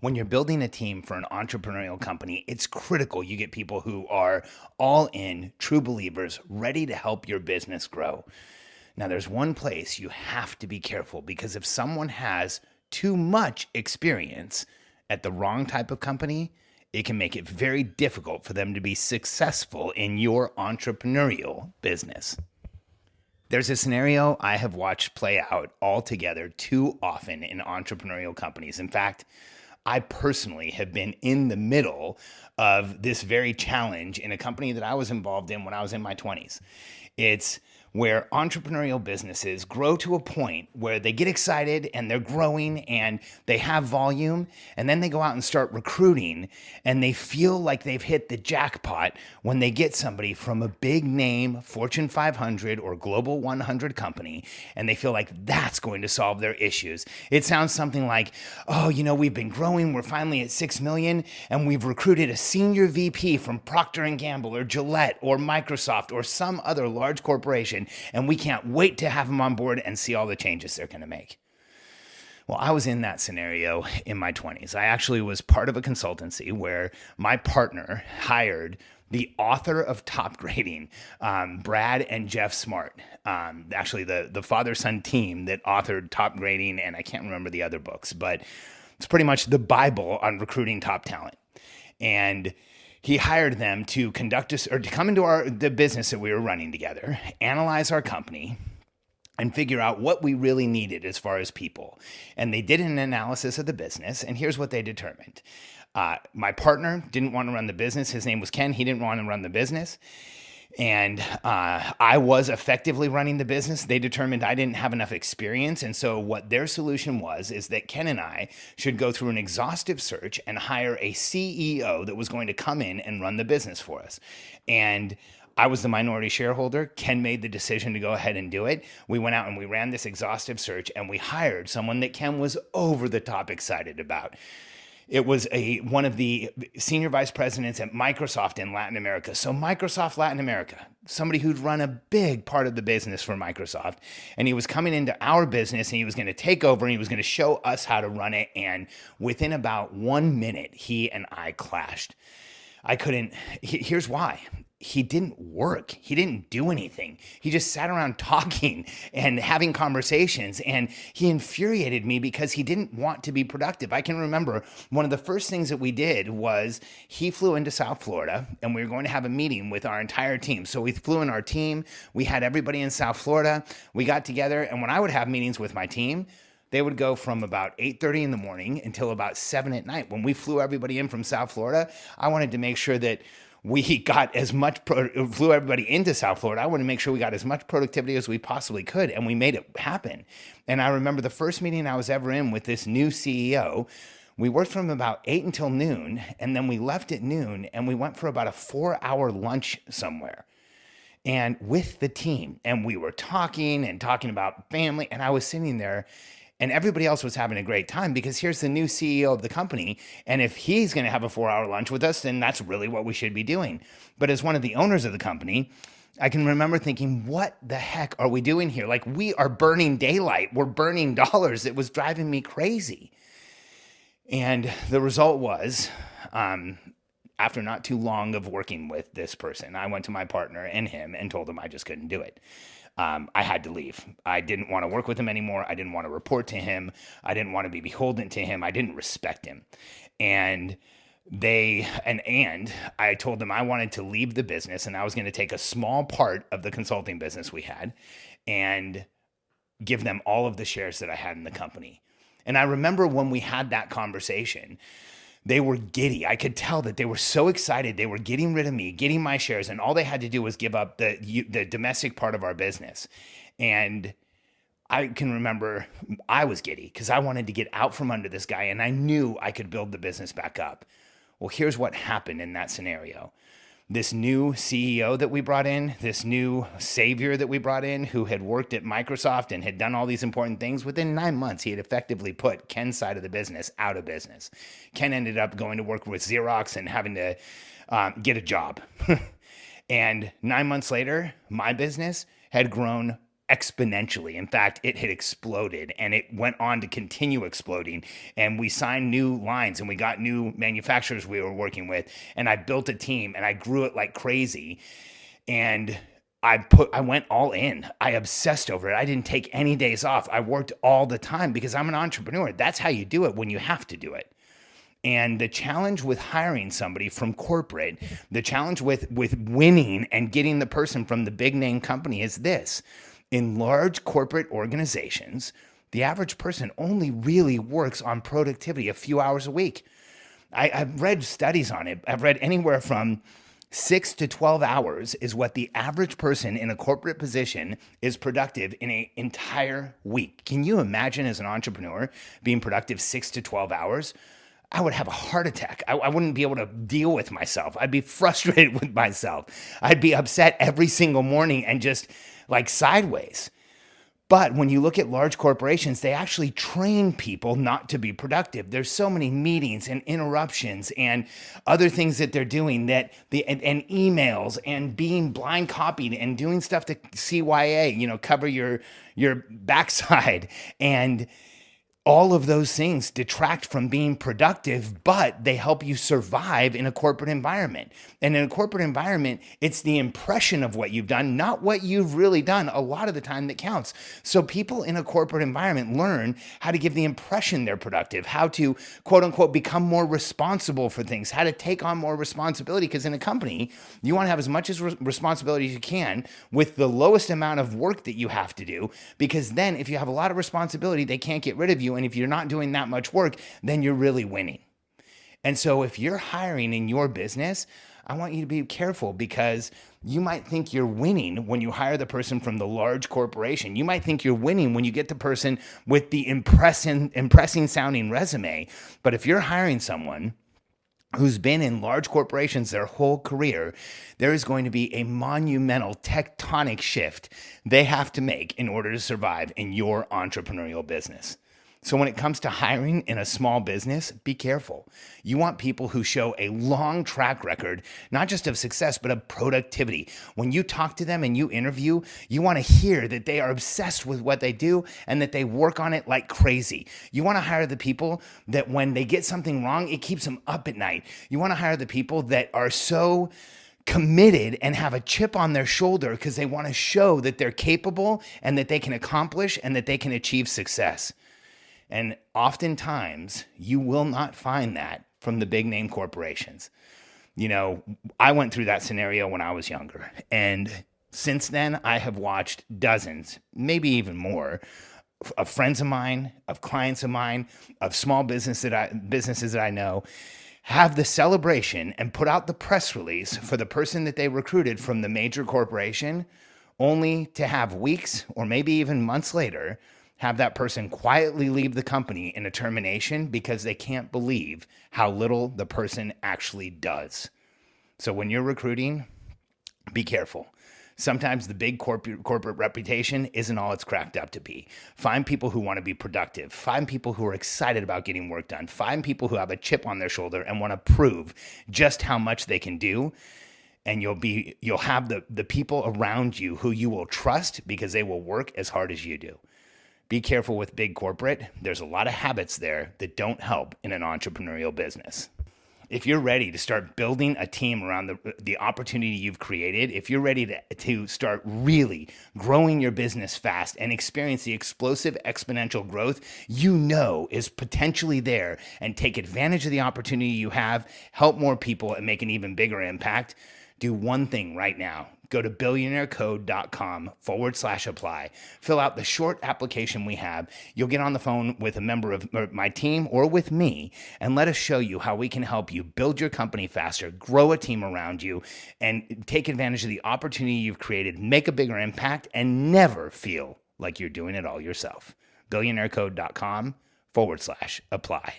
When you're building a team for an entrepreneurial company, it's critical you get people who are all in, true believers, ready to help your business grow. Now, there's one place you have to be careful because if someone has too much experience at the wrong type of company, it can make it very difficult for them to be successful in your entrepreneurial business. There's a scenario I have watched play out altogether too often in entrepreneurial companies. In fact, I personally have been in the middle of this very challenge in a company that I was involved in when I was in my 20s. It's where entrepreneurial businesses grow to a point where they get excited and they're growing and they have volume, and then they go out and start recruiting and they feel like they've hit the jackpot when they get somebody from a big name Fortune 500 or Global 100 company, and they feel like that's going to solve their issues. It sounds something like, oh, we've been growing, we're finally at 6 million and we've recruited a senior VP from Procter & Gamble or Gillette or Microsoft or some other large corporation, and we can't wait to have them on board and see all the changes they're going to make. Well, I was in that scenario in my 20s. I actually was part of a consultancy where my partner hired the author of Top Grading, Brad and Jeff Smart, actually the father-son team that authored Top Grading, and I can't remember the other books, but it's pretty much the Bible on recruiting top talent. And he hired them to conduct us or to come into the business that we were running together, analyze our company, and figure out what we really needed as far as people. And they did an analysis of the business, and here's what they determined. My partner didn't want to run the business. His name was Ken. He didn't want to run the business. And I was effectively running the business. They determined I didn't have enough experience. And so what their solution was is that Ken and I should go through an exhaustive search and hire a CEO that was going to come in and run the business for us. And I was the minority shareholder. Ken made the decision to go ahead and do it. We went out and we ran this exhaustive search and we hired someone that Ken was over the top excited about. It was one of the senior vice presidents at Microsoft in Latin America. So Microsoft Latin America, somebody who'd run a big part of the business for Microsoft. And he was coming into our business and he was going to take over and he was going to show us how to run it. And within about 1 minute, he and I clashed. Here's why. He didn't work. He didn't do anything. He just sat around talking and having conversations, and he infuriated me because he didn't want to be productive. I can remember one of the first things that we did was he flew into South Florida and we were going to have a meeting with our entire team. So we flew in our team. We had everybody in South Florida. We got together, and when I would have meetings with my team, they would go from about 8:30 in the morning until about 7 at night. When we flew everybody in from South Florida, I wanted to make sure that we got flew everybody into South Florida. I wanted to make sure we got as much productivity as we possibly could, and we made it happen. And I remember the first meeting I was ever in with this new CEO, we worked from about 8 until noon, and then we left at noon, and we went for about a 4-hour lunch somewhere. And with the team, and we were talking about family, and I was sitting there, and everybody else was having a great time because here's the new CEO of the company. And if he's going to have a 4-hour lunch with us, then that's really what we should be doing. But as one of the owners of the company, I can remember thinking, what the heck are we doing here? Like, we are burning daylight. We're burning dollars. It was driving me crazy. And the result was, after not too long of working with this person, I went to my partner and him and told him I just couldn't do it. I had to leave. I didn't want to work with him anymore. I didn't want to report to him. I didn't want to be beholden to him. I didn't respect him. And I told them I wanted to leave the business and I was going to take a small part of the consulting business we had and give them all of the shares that I had in the company. And I remember when we had that conversation, they were giddy. I could tell that they were so excited. They were getting rid of me, getting my shares, and all they had to do was give up the domestic part of our business. And I can remember I was giddy because I wanted to get out from under this guy, and I knew I could build the business back up. Well, here's what happened in that scenario. This new CEO that we brought in, this new savior that we brought in who had worked at Microsoft and had done all these important things, within 9 months, he had effectively put Ken's side of the business out of business. Ken ended up going to work with Xerox and having to get a job. And 9 months later, my business had grown exponentially. In fact, it had exploded and it went on to continue exploding. And we signed new lines and we got new manufacturers we were working with. And I built a team and I grew it like crazy. And I went all in. I obsessed over it. I didn't take any days off. I worked all the time because I'm an entrepreneur. That's how you do it when you have to do it. And the challenge with hiring somebody from corporate, the challenge with winning and getting the person from the big name company is this. In large corporate organizations, the average person only really works on productivity a few hours a week. I've read studies on it. I've read anywhere from 6 to 12 hours is what the average person in a corporate position is productive in an entire week. Can you imagine as an entrepreneur being productive 6 to 12 hours? I would have a heart attack. I wouldn't be able to deal with myself. I'd be frustrated with myself. I'd be upset every single morning and just like sideways. But when you look at large corporations, they actually train people not to be productive. There's so many meetings and interruptions and other things that they're doing and emails and being blind copied and doing stuff to CYA, cover your backside. And all of those things detract from being productive, but they help you survive in a corporate environment. And in a corporate environment, it's the impression of what you've done, not what you've really done a lot of the time that counts. So people in a corporate environment learn how to give the impression they're productive, how to, quote unquote, become more responsible for things, how to take on more responsibility. Because in a company, you want to have as much responsibility as you can with the lowest amount of work that you have to do. Because then if you have a lot of responsibility, they can't get rid of you. And if you're not doing that much work, then you're really winning. And so if you're hiring in your business, I want you to be careful because you might think you're winning when you hire the person from the large corporation. You might think you're winning when you get the person with the impressing sounding resume. But if you're hiring someone who's been in large corporations their whole career, there is going to be a monumental tectonic shift they have to make in order to survive in your entrepreneurial business. So when it comes to hiring in a small business, be careful. You want people who show a long track record, not just of success, but of productivity. When you talk to them and you interview, you want to hear that they are obsessed with what they do and that they work on it like crazy. You want to hire the people that when they get something wrong, it keeps them up at night. You want to hire the people that are so committed and have a chip on their shoulder because they want to show that they're capable and that they can accomplish and that they can achieve success. And oftentimes, you will not find that from the big name corporations. I went through that scenario when I was younger. And since then, I have watched dozens, maybe even more, of friends of mine, of clients of mine, of small businesses that I know, have the celebration and put out the press release for the person that they recruited from the major corporation, only to have weeks or maybe even months later have that person quietly leave the company in a termination because they can't believe how little the person actually does. So when you're recruiting, be careful. Sometimes the big corporate reputation isn't all it's cracked up to be. Find people who want to be productive. Find people who are excited about getting work done. Find people who have a chip on their shoulder and want to prove just how much they can do. And you'll have the people around you who you will trust because they will work as hard as you do. Be careful with big corporate. There's a lot of habits there that don't help in an entrepreneurial business. If you're ready to start building a team around the opportunity you've created, if you're ready to start really growing your business fast and experience the explosive exponential growth is potentially there, and take advantage of the opportunity you have, help more people and make an even bigger impact, do one thing right now. Go to billionairecode.com/apply. Fill out the short application we have. You'll get on the phone with a member of my team or with me, and let us show you how we can help you build your company faster, grow a team around you, and take advantage of the opportunity you've created, make a bigger impact, and never feel like you're doing it all yourself. billionairecode.com/apply.